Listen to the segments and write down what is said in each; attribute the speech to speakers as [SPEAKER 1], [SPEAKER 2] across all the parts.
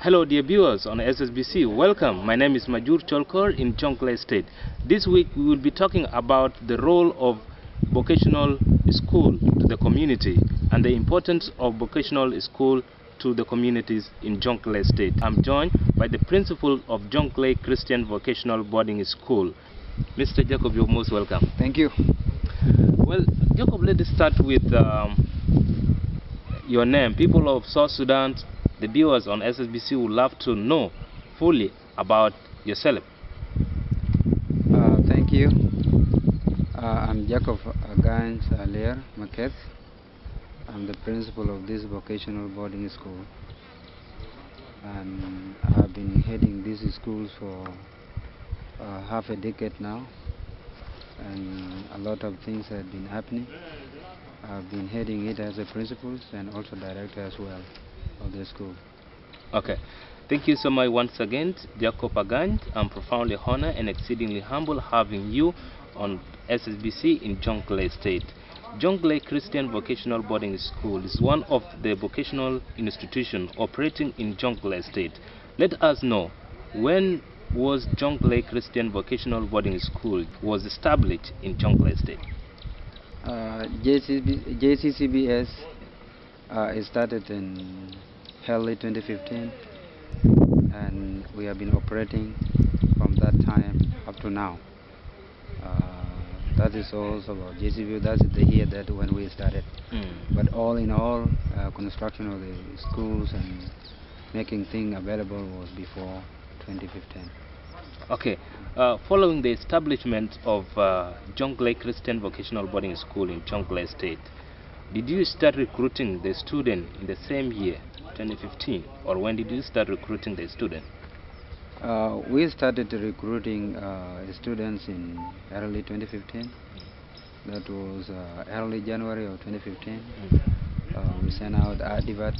[SPEAKER 1] Hello dear viewers on SSBC, welcome. My name is Majier in Jonglei State. This week we will be talking about the role of vocational school to the community and the importance of vocational school to the communities in Jonglei State. I'm joined by the principal of Jonglei Christian Vocational Boarding School. Mr. Jacob, you're most welcome.
[SPEAKER 2] Thank you.
[SPEAKER 1] Well, Jacob, let us start with your name. People of South Sudan, the viewers on SSBC would love to know fully about yourself.
[SPEAKER 2] Thank you. I'm Jacob Agany Majier. I'm the principal of this vocational boarding school, and I've been heading these schools for half a decade now, and a lot of things have been happening. I've been heading it as a principal and also director as well of the school.
[SPEAKER 1] Okay, thank you so much once again, Jacob Agany. I'm profoundly honored and exceedingly humble having you on SSBC in Jonglei State. Jonglei Christian Vocational Boarding School is one of the vocational institutions operating in Jonglei State. Let us know, when was Jonglei Christian Vocational Boarding School was established in Jonglei State?
[SPEAKER 2] JCVBS started in early 2015, and we have been operating from that time up to now. That is also about JCVBS. That's the year that when we started. But all in all, construction of the schools and making things available was before 2015.
[SPEAKER 1] Okay, following the establishment of Jonglei Christian Vocational Boarding School in Jonglei State, did you start recruiting the student in the same year, 2015, or when did you start recruiting the student?
[SPEAKER 2] We started recruiting students in early 2015. That was early January of 2015. We sent out advert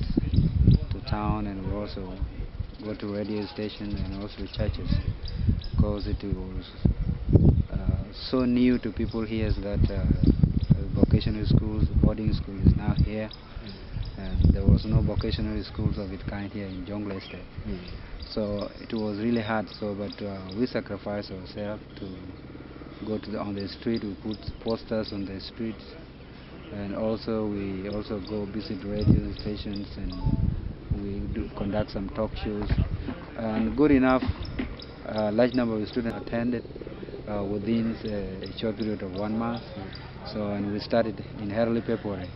[SPEAKER 2] to town, and we also go to radio station and also churches, because it was so new to people here that vocational schools, boarding school is now here, and there was no vocational schools of its kind here in Jonglei State. So it was really hard. So, but we sacrificed ourselves to go to on the street. We put posters on the streets, and also we also go visit radio stations, and we do conduct some talk shows. And good enough, a large number of students attended within a short period of 1 month. So, and we started in early February.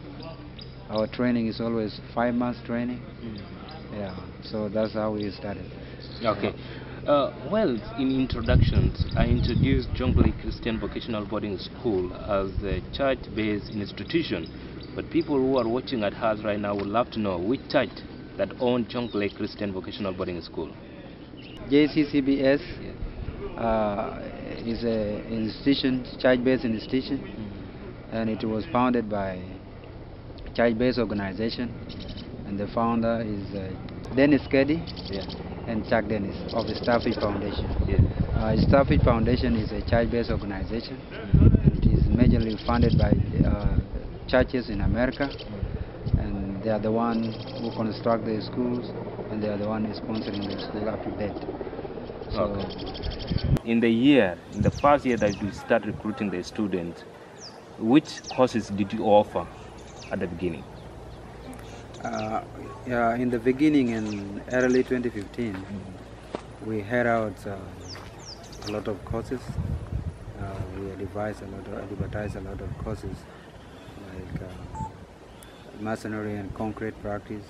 [SPEAKER 2] Our training is always 5 months training. Yeah, so that's how we started.
[SPEAKER 1] Okay. Well, in introductions, I introduced Jonglei Christian Vocational Boarding School as a church-based institution. But people who are watching at us right now would love to know which church that owned Jonglei Christian Vocational Boarding School.
[SPEAKER 2] JCVBS is an institution, church-based institution, and it was founded by a church-based organization, and the founder is Dennis Keddy and Chuck Dennis of the Starfish Foundation. Starfish Foundation is a church-based organization. It is majorly funded by churches in America, and they are the ones who construct the schools, and they are the ones sponsoring the school up to date. So,
[SPEAKER 1] okay. In the first year that you start recruiting the students, which courses did you offer at the beginning?
[SPEAKER 2] In the beginning, in early 2015, we had out a lot of courses. We advertised a lot of courses, like masonry and concrete practice,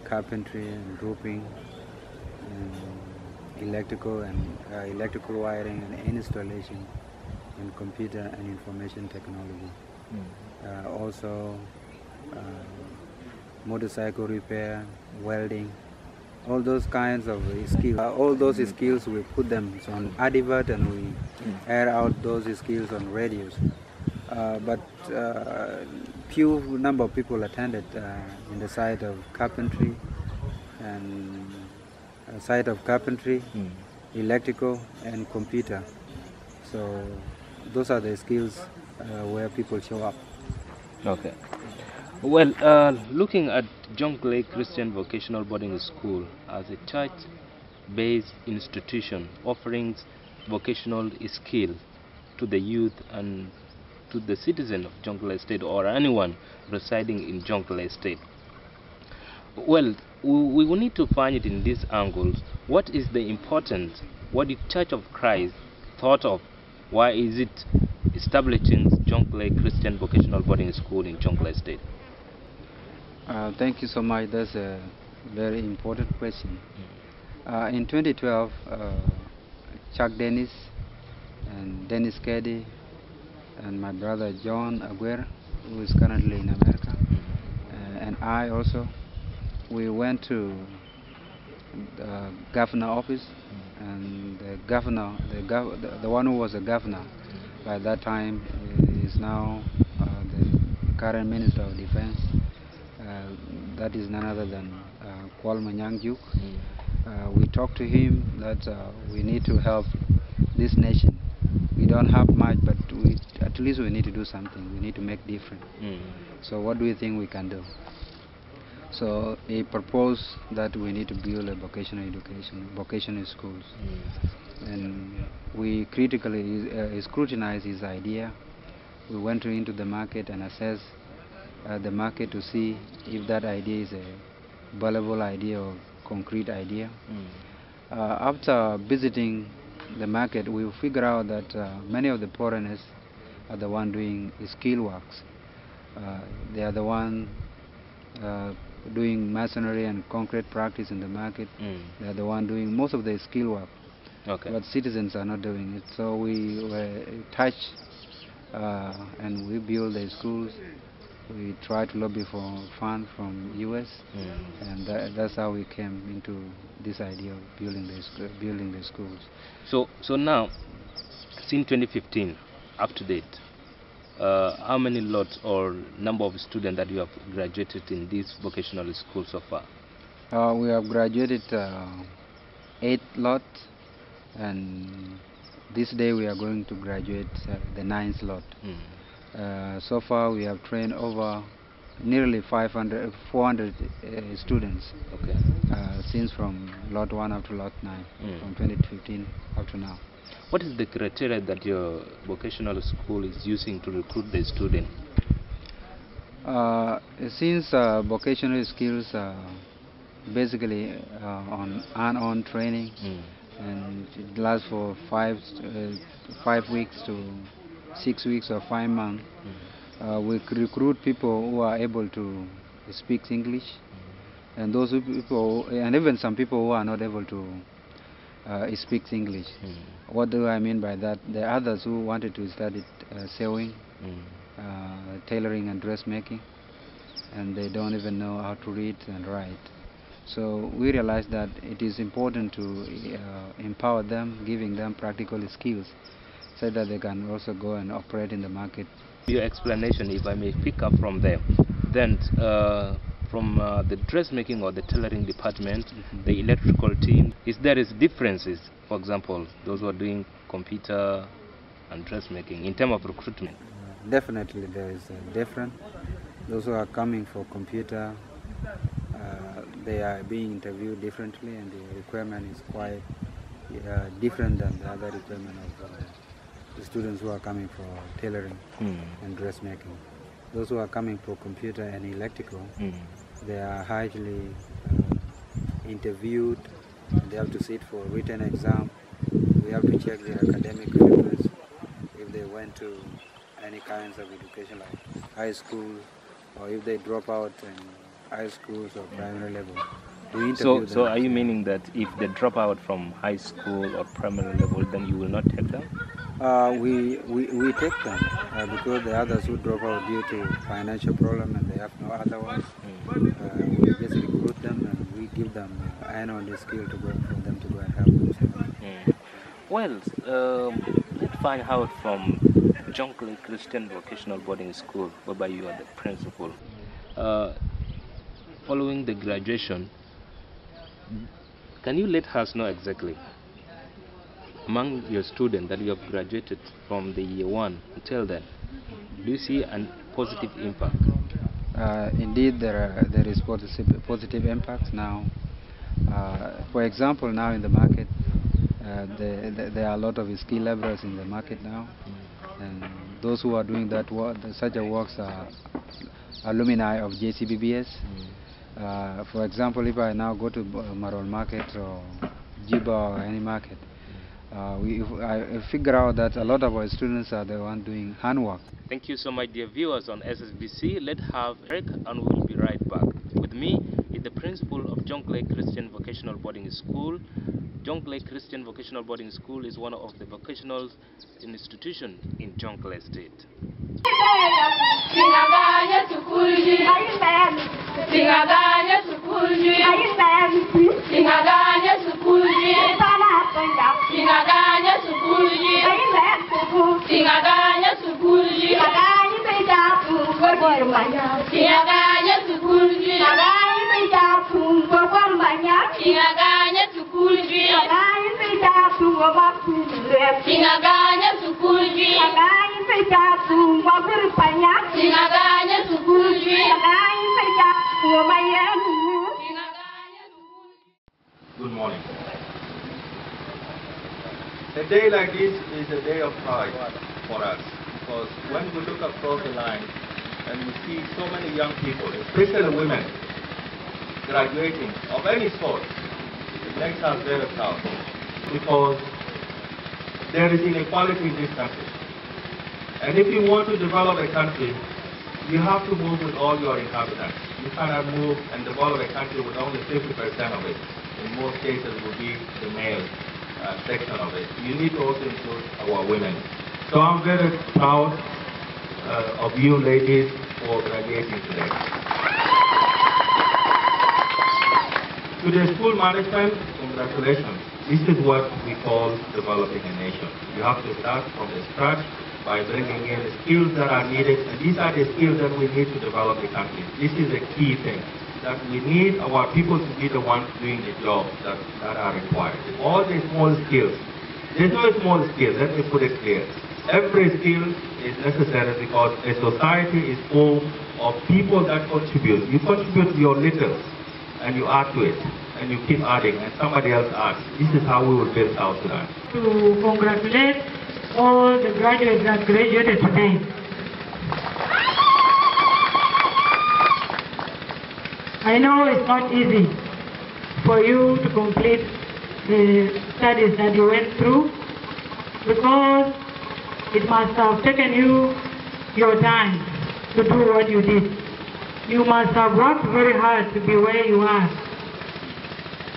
[SPEAKER 2] carpentry and roofing, and electrical wiring and installation, and computer and information technology. Also motorcycle repair, welding, all those kinds of skills. All those skills, we put them on advert, and we air out those skills on radios. But few number of people attended in the side of carpentry, electrical and computer. So those are the skills where people show up.
[SPEAKER 1] Okay. Well, looking at Jonglei Christian Vocational Boarding School as a church-based institution offering vocational skill to the youth and to the citizen of Jonglei State or anyone residing in Jonglei State. Well, we will need to find it in these angles. What is the importance? What the Church of Christ thought of? Why is it establishing Jonglei Christian Vocational Boarding School in Jonglei State?
[SPEAKER 2] Thank you so much. That's a very important question. In 2012, Chuck Dennis and Dennis Keddy and my brother John Aguirre, who is currently in America, and I also, we went to the governor office, and the governor, the one who was the governor by that time is now the current Minister of Defense. That is none other than Kwal Manyangjuk. We talked to him that we need to help this nation. We don't have much, but at least we need to do something. We need to make difference. So what do you think we can do? So he proposed that we need to build a vocational education, vocational schools. And we critically scrutinized his idea. We went into the market and assessed the market to see if that idea is a valuable idea or concrete idea. After visiting the market, we figure out that many of the foreigners are the one doing skill works. They are the one doing masonry and concrete practice in the market. They are the one doing most of the skill work.
[SPEAKER 1] Okay.
[SPEAKER 2] But citizens are not doing it. So we were touched and we built the schools. We tried to lobby for funds from US, and that's how we came into this idea of building the schools.
[SPEAKER 1] So now, since 2015, up to date, how many lots or number of students that you have graduated in this vocational school so far?
[SPEAKER 2] We have graduated 8 lots, and this day we are going to graduate the 9th lot. So far we have trained over nearly 400 students.
[SPEAKER 1] Okay.
[SPEAKER 2] Since from lot 1 up to lot 9, from 2015 up to now.
[SPEAKER 1] What is the criteria that your vocational school is using to recruit the student?
[SPEAKER 2] Since vocational skills are basically on training, and it lasts for 5 weeks to 6 weeks or 5 months, we recruit people who are able to speak English, and those people, and even some people who are not able to speak English. What do I mean by that? There are others who wanted to study sewing, tailoring and dressmaking, and they don't even know how to read and write. So we realized that it is important to empower them, giving them practical skills, so that they can also go and operate in the market.
[SPEAKER 1] Your explanation, if I may pick up from there, then from the dressmaking or the tailoring department, the electrical team, there is differences? For example, those who are doing computer and dressmaking in terms of recruitment.
[SPEAKER 2] Definitely, there is a difference. Those who are coming for computer, they are being interviewed differently, and the requirement is quite different than the other requirement of the students who are coming for tailoring and dressmaking. Those who are coming for computer and electrical, they are highly interviewed. They have to sit for a written exam. We have to check their academic records, if they went to any kinds of education like high school, or if they drop out in high schools or primary level.
[SPEAKER 1] So are you meaning that if they drop out from high school or primary level, then you will not take them?
[SPEAKER 2] We take them because the others who drop out due to financial problem and they have no other ones, we just recruit them and we give them the skill to go for them to go and help themselves.
[SPEAKER 1] Well, let's find out from Jonglei Christian Vocational Boarding School, whereby you are the principal. Following the graduation, can you let us know exactly, among your students that you have graduated from the year 1 until then, do you see a positive impact?
[SPEAKER 2] Indeed, there is positive impacts now. For example, now in the market, there are a lot of skilled laborers in the market now, and those who are doing that work, such a works are alumni of JCVBS. For example, if I now go to Marol Market or Jiba or any market, I figure out that a lot of our students are the ones doing handwork.
[SPEAKER 1] Thank you so much, dear viewers on SSBC. Let's have a break and we'll be right back. With me is the principal of Jonglei Christian Vocational Boarding School. Jonglei Christian Vocational Boarding School is one of the vocational institutions in Jonglei State.
[SPEAKER 3] Good morning. A day like this is a day of pride for us, because when we look across the line and we see so many young people, especially women, graduating of any sort, it makes us very proud, because there is inequality in this country. And if you want to develop a country, you have to move with all your inhabitants. You cannot move and develop a country with only 50% of it. In most cases, it will be the male section of it. You need to also include our women. So I'm very proud of you ladies for graduating today. To the school management, congratulations. This is what we call developing a nation. You have to start from the scratch by bringing in the skills that are needed, and these are the skills that we need to develop the country. This is a key thing, that we need our people to be the ones doing the jobs that are required. All the small skills, there's no small skill, let me put it clear. Every skill is necessary, because a society is full of people that contribute. You contribute your little, and you add to it, and you keep adding, and somebody else adds. This is how we will build South Sudan.
[SPEAKER 4] To congratulate all the graduates that graduated today. I know it's not easy for you to complete the studies that you went through, because it must have taken you your time to do what you did. You must have worked very hard to be where you are.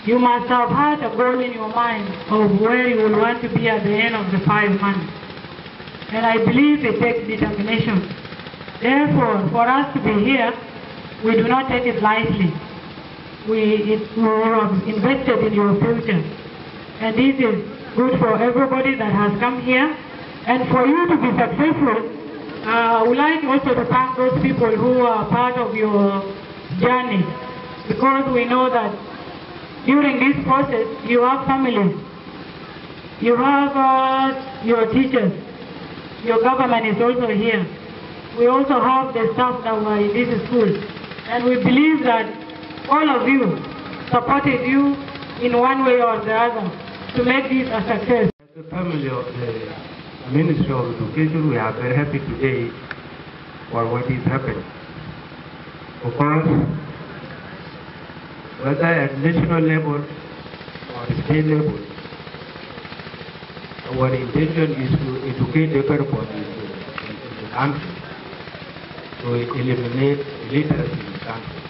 [SPEAKER 4] You must have had a goal in your mind of where you will want to be at the end of the 5 months. And I believe it takes determination. Therefore, for us to be here, we do not take it lightly. We have invested in your future. And this is good for everybody that has come here. And for you to be successful, I would like also to thank those people who are part of your journey. Because we know that during this process, you have families, you have your teachers, your government is also here. We also have the staff that were in this school. And we believe that all of you supported you in one way or the other to make this a success.
[SPEAKER 3] As a family of the Ministry of Education, we are very happy today for what is happening. Of course, whether at national level or state level, our intention is to educate everybody in the country, to eliminate illiteracy in the country.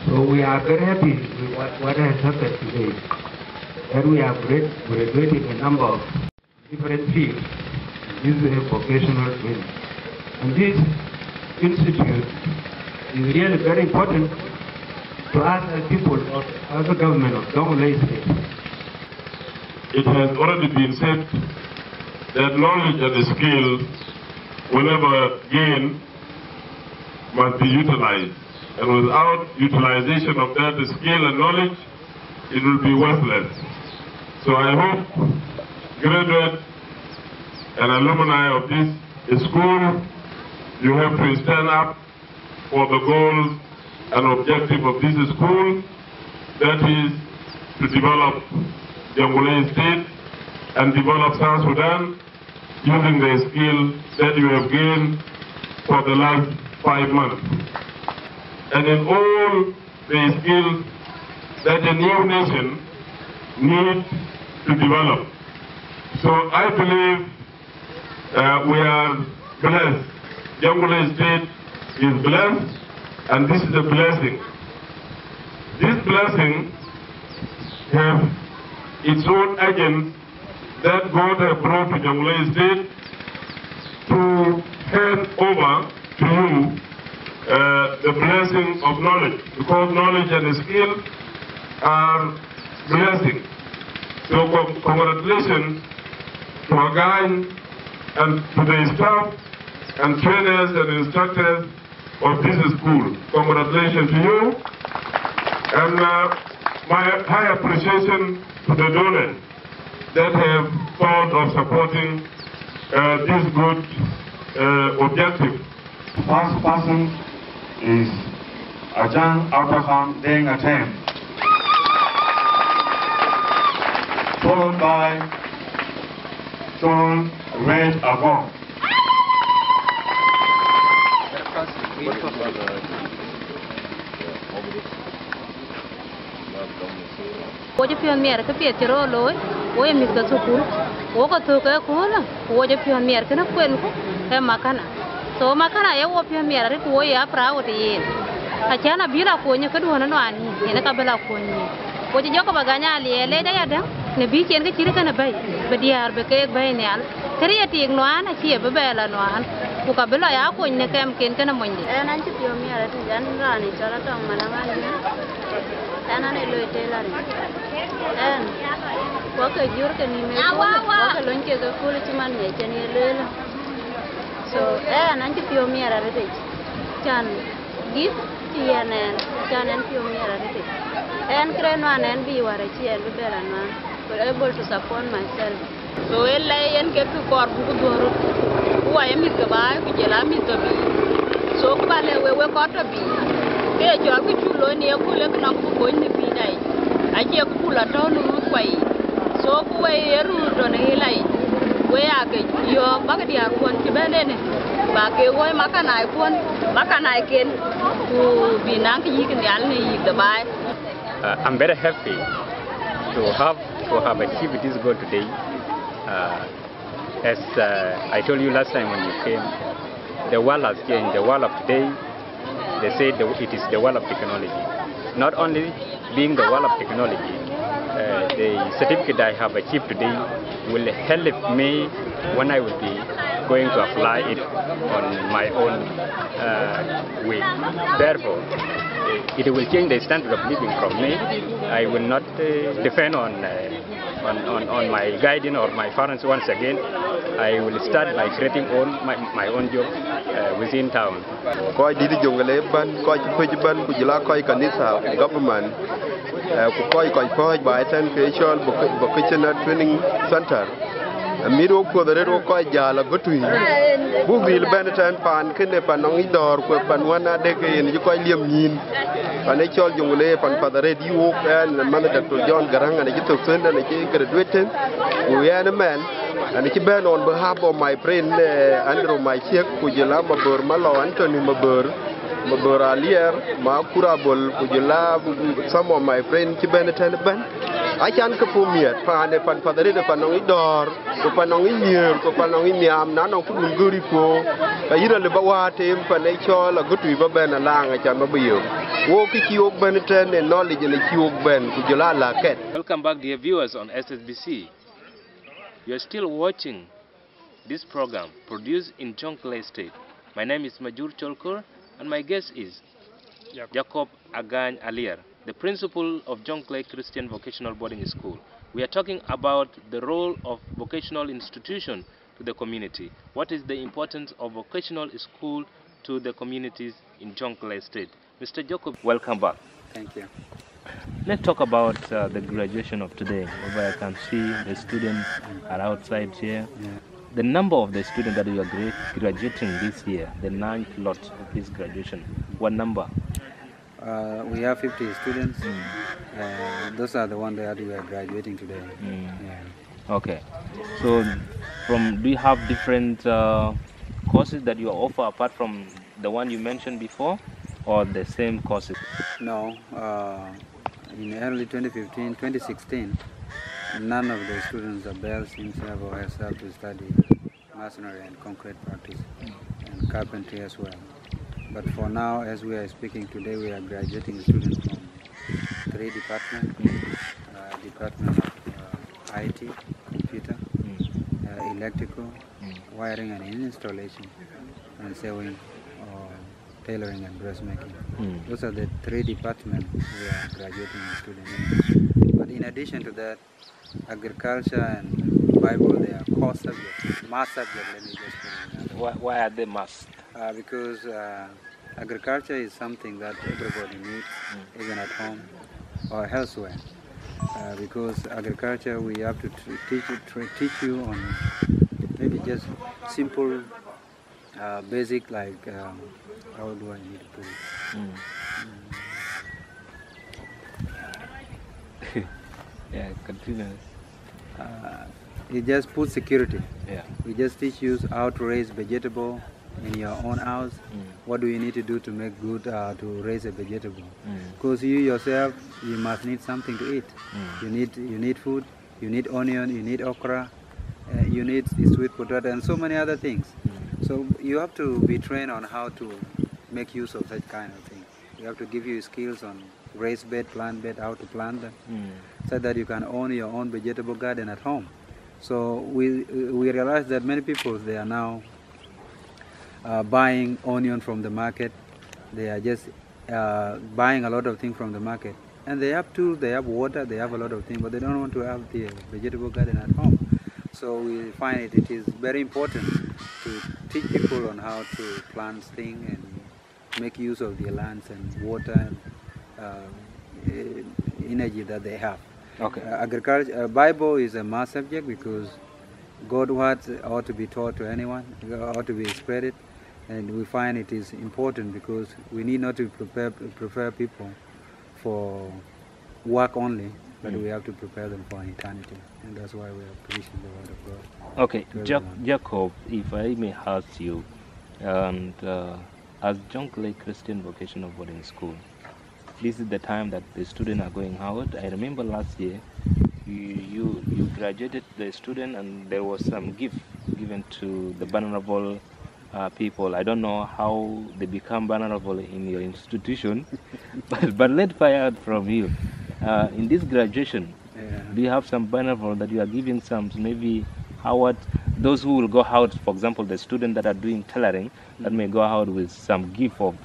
[SPEAKER 3] So we are very happy with what has happened today. That we have graduated a number of different fields. This is a vocational field. And this institute is really very important to us as people, as the government of Jonglei State.
[SPEAKER 5] It has already been said that knowledge and skill, whenever gained, must be utilized. And without utilization of that skill and knowledge, it will be worthless. So I hope graduates and alumni of this school, you have to stand up for the goals and objective of this school, that is to develop Jonglei State and develop South Sudan using the skill that you have gained for the last 5 months. And in all the skills that a new nation needs to develop. So I believe we are blessed. Jonglei State is blessed, and this is a blessing. This blessing has its own agents that God has brought to Jonglei State to hand over to you the blessing of knowledge, because knowledge and skill are blessing. So congratulations to Agany and to the staff and trainers and instructors of this school. Congratulations to you, and my high appreciation to the donors that have thought of supporting this good objective.
[SPEAKER 6] First person is Ajahn Abraham Deng Atem, followed by John Red Agong.
[SPEAKER 7] Oje pion mier ke pie chero loy oye mi ka sukul o ko to ka ko la oje pion mier ke na kwen ko e makana so makana ye wo pion mier ri ko ya pra o ti a chana bila ko nya ka do na ani ene ka bela ko ni oje joko baganya le da ya da ne bi chen ke chiri kana bai be diar be ke bai ne al kri ti no ana chi be bela no an ku ka bela ya ko ne kem ken kana mo ndi e nan chi pion mier ti jan rani chara tong mana ma ni ana ne lo te la en ko ka jur ka ni me ko ka lon ke ka ko ti man ne chen ye le so nan ti pio mi ara te chan gis ti enen chan en pio mi ara te en kre no anen bi wara chi en be la no but able to support myself so ella en ke tu kor bu do ro wa ye mi ka ba ku je la mi to bi so ku ba le we ko to bi ke jo ku chulo ni ku le ku na ku ko ni bi dai aje ku la to nu kwai so ku we eru do ne lai we ya ke yo ba ke dia kon ti bene ne ba ke wo makana kon makana ken ku bi nang ki kin dal ne yi da bai.
[SPEAKER 8] I'm very happy to have achieved this goal today. As I told you last time when you came, the world has changed. The world of today, they say it is the world of technology. Not only being the world of technology, the certificate I have achieved today will help me when I will be going to apply it on my own way. Therefore, it will change the standard of living from me. I will not depend on my guardian or my parents once again. I will start by creating my own job within town.
[SPEAKER 9] Koi didi Jonglei ban, koi chupai ban, kujila koi kanisa government, koi by education vocational training center. Middle for the red koi jala gotui. Bubil Benetton pan kene panongi dor ko panwana deke in koi liam yin. Panechol Jonglei pan for the red you and Mother Dr. John Garang and a jitok send and a graduated. We are a man. And it's been on behalf of my friend Andrew Majier, Kujila Mabur Malo Anthony Mabur Alier, Makurabol, Kujila, some of my friends Kibenetan Ben. I can't perform yet. Pan for the red panongi door, Panongi near, Panongi Niam, none of them good for a year about him, Panachol, a good river ben a lang, I can remember you. Walk it you Benetan and knowledge in a cube ben, Kujila La Cat.
[SPEAKER 1] Welcome back, dear viewers on SSBC. You are still watching this program produced in Jonglei State. My name is Majier, and my guest is Jacob Agany Alier, the principal of Jonglei Christian Vocational Boarding School. We are talking about the role of vocational institution to the community. What is the importance of vocational school to the communities in Jonglei State? Mr. Jacob, welcome back.
[SPEAKER 2] Thank you.
[SPEAKER 1] Let's talk about the graduation of today. Over I can see the students are outside here.
[SPEAKER 2] Yeah.
[SPEAKER 1] the number of the students that you are graduating this year, the 9th lot of this graduation, what number?
[SPEAKER 2] We have 50 students. Those are the ones that we are graduating today. Yeah.
[SPEAKER 1] Okay. So, do you have different courses that you offer apart from the one you mentioned before, or the same courses?
[SPEAKER 2] No. In early 2016, none of the students avails himself or herself to study masonry and concrete practice and carpentry as well. But for now, as we are speaking today, we are graduating students from 3 departments. Department of IT, computer, electrical, wiring and installation, and sewing, tailoring and dressmaking. Those are the 3 departments we are graduating students in. But in addition to that, agriculture and Bible, they are core subjects, mass subjects, let me just put it that.
[SPEAKER 1] Why are they mass?
[SPEAKER 2] Because agriculture is something that everybody needs, even at home or elsewhere. Because agriculture, we have to teach you on maybe just simple, basic, like, how do I need to put
[SPEAKER 1] it? Yeah, continue.
[SPEAKER 2] It just food security.
[SPEAKER 1] Yeah.
[SPEAKER 2] We just teach you how to raise vegetable in your own house. What do you need to do to make good, to raise a vegetable? Because you yourself, you must need something to eat. You need food, you need onion, you need okra, you need sweet potato and so many other things. So you have to be trained on how to make use of such kind of thing. We have to give you skills on raised bed, plant bed, how to plant them, so that you can own your own vegetable garden at home. So we realize that many people, they are now buying onion from the market. They are just buying a lot of things from the market. And they have tools, they have water, they have a lot of things, but they don't want to have the vegetable garden at home. So we find it is very important to teach people on how to plant things and make use of their lands and water and energy that they have.
[SPEAKER 1] Okay.
[SPEAKER 2] Agriculture, Bible is a mass subject because God's words ought to be taught to anyone, ought to be spread, and we find it is important because we need not to prepare people for work only, but we have to prepare them for eternity, and that's why we are preaching the word of God.
[SPEAKER 1] Okay, Jacob, if I may ask you, and as Jonglei Christian Vocational Boarding School, this is the time that the students are going out. I remember last year you graduated the student and there was some gift given to the vulnerable people. I don't know how they become vulnerable in your institution, but let's find out from you. In this graduation, do you have some vulnerable that you are giving some, maybe those who will go out, for example, the students that are doing tailoring, that may go out with some gift of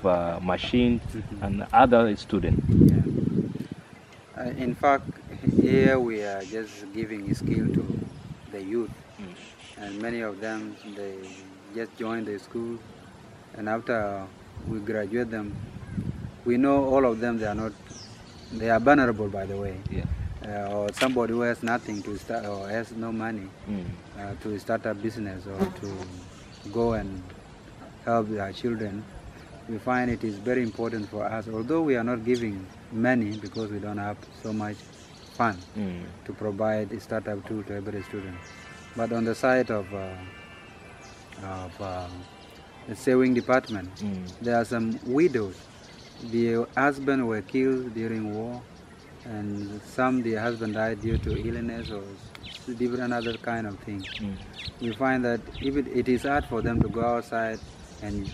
[SPEAKER 1] machines and other students?
[SPEAKER 2] In fact, here we are just giving a skill to the youth, and many of them, they just join the school, and after we graduate them, we know all of them, they are vulnerable, by the way. Or somebody who has nothing to start or has no money to start a business or to go and help their children. We find it is very important for us, although we are not giving many because we don't have so much fund to provide a startup tool to every student. But on the side of the sewing department, there are some widows. The husband were killed during war, and the husband died due to illness or different other kind of things. We find that even it is hard for them to go outside and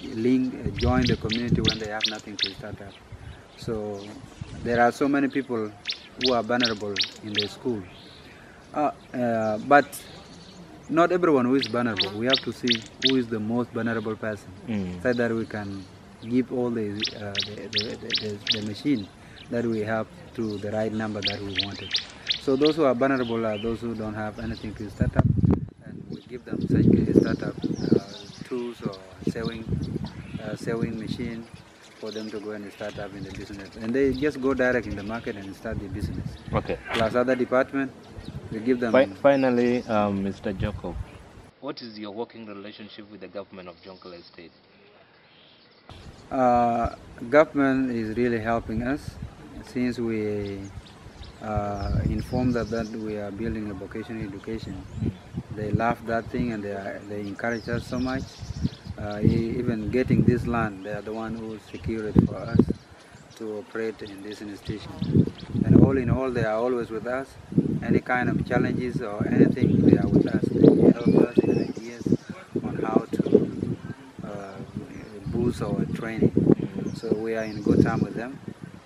[SPEAKER 2] join the community when they have nothing to start up. So there are so many people who are vulnerable in the school. But not everyone who is vulnerable. We have to see who is the most vulnerable person, so that we can give all the machine that we have to the right number that we wanted. So those who are vulnerable are those who don't have anything to start up, and we give them such startup tools or sewing machine for them to go and start up in the business. And they just go direct in the market and start the business.
[SPEAKER 1] Okay.
[SPEAKER 2] Plus other department, we give them...
[SPEAKER 1] Finally, Mr. Jacob, what is your working relationship with the government of Jonglei State?
[SPEAKER 2] Government is really helping us since we informed that we are building a vocational education. They love that thing and they encourage us so much. Even getting this land, they are the one who secured it for us to operate in this institution. And all in all, they are always with us. Any kind of challenges or anything, they are with us. They help us in ideas on how to boost our training. So we are in good time with them,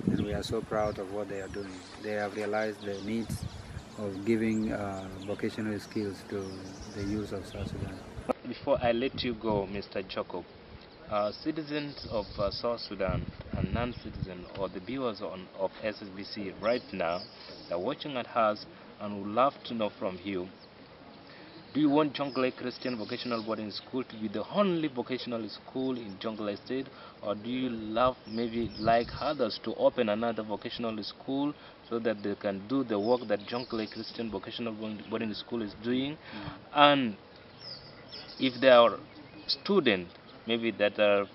[SPEAKER 2] and we are so proud of what they are doing. They have realized the needs of giving vocational skills to the youth of South Sudan.
[SPEAKER 1] Before I let you go, Mr. Jacob, citizens of South Sudan and non-citizens or the viewers of SSBC right now are watching at us and would love to know from you, do you want Jonglei Christian Vocational Boarding School to be the only vocational school in Jonglei State, or do you maybe like others to open another vocational school so that they can do the work that Jonglei Christian Vocational Boarding School is doing? And if there are students maybe that are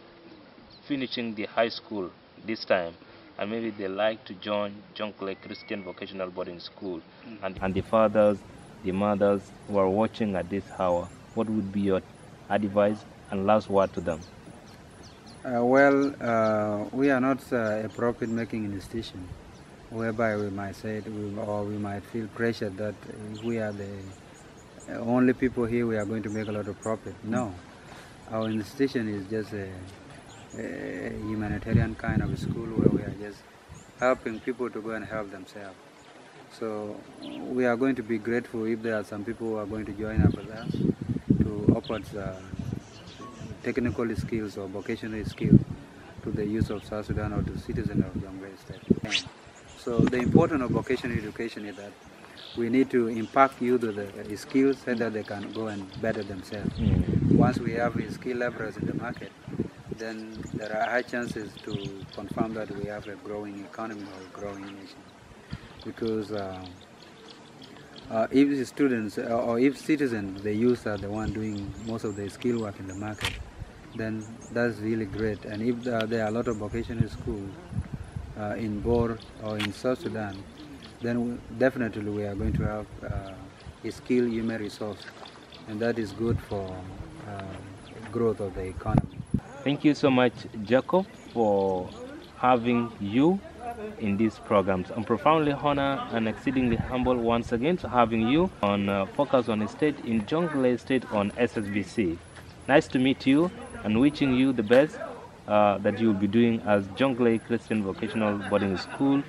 [SPEAKER 1] finishing the high school this time, and maybe they like to join Jonglei Christian Vocational Boarding School, and the fathers, the mothers who are watching at this hour, what would be your advice and last word to them?
[SPEAKER 2] We are not a profit-making institution, whereby we might say it, or we might feel pressure that if we are the only people here, we are going to make a lot of profit. No, our institution is just a humanitarian kind of school where we are just helping people to go and help themselves. So we are going to be grateful if there are some people who are going to join up with us to offer technical skills or vocational skills to the youth of South Sudan or to citizens of Jonglei State. So the importance of vocational education is that we need to impact youth with the skills so that they can go and better themselves. Once we have skill levels in the market, then there are high chances to confirm that we have a growing economy or a growing nation. Because if students or if citizens, the youth are the one doing most of the skill work in the market, then that's really great. And if there are a lot of vocational schools in Bor or in South Sudan, then definitely we are going to have a skilled human resource, and that is good for growth of the economy.
[SPEAKER 1] Thank you so much, Jacob, for having you in these programs. I'm profoundly honored and exceedingly humble once again to having you on Focus on State in Jonglei State on SSBC. Nice to meet you and wishing you the best that you will be doing as Jonglei Christian Vocational Boarding School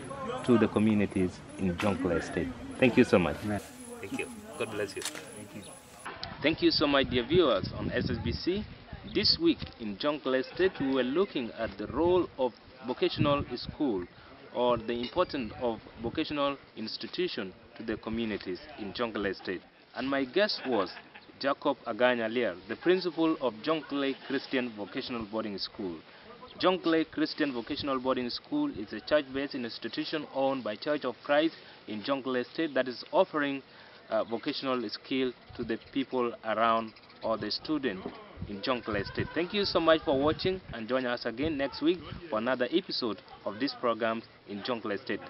[SPEAKER 1] to the communities in Jonglei State. Thank you so much.
[SPEAKER 2] Amen.
[SPEAKER 1] Thank you. God bless you. Thank you. Thank you so much, dear viewers on SSBC. This week in Jonglei State, we were looking at the role of vocational school, or the importance of vocational institution to the communities in Jonglei State. And my guest was Jacob Agany, the principal of Jonglei Christian Vocational Boarding School. Jonglei Christian Vocational Boarding School is a church-based institution owned by Church of Christ in Jonglei State that is offering vocational skill to the people around or the students in Jonglei State. Thank you so much for watching, and join us again next week for another episode of this program in Jonglei State.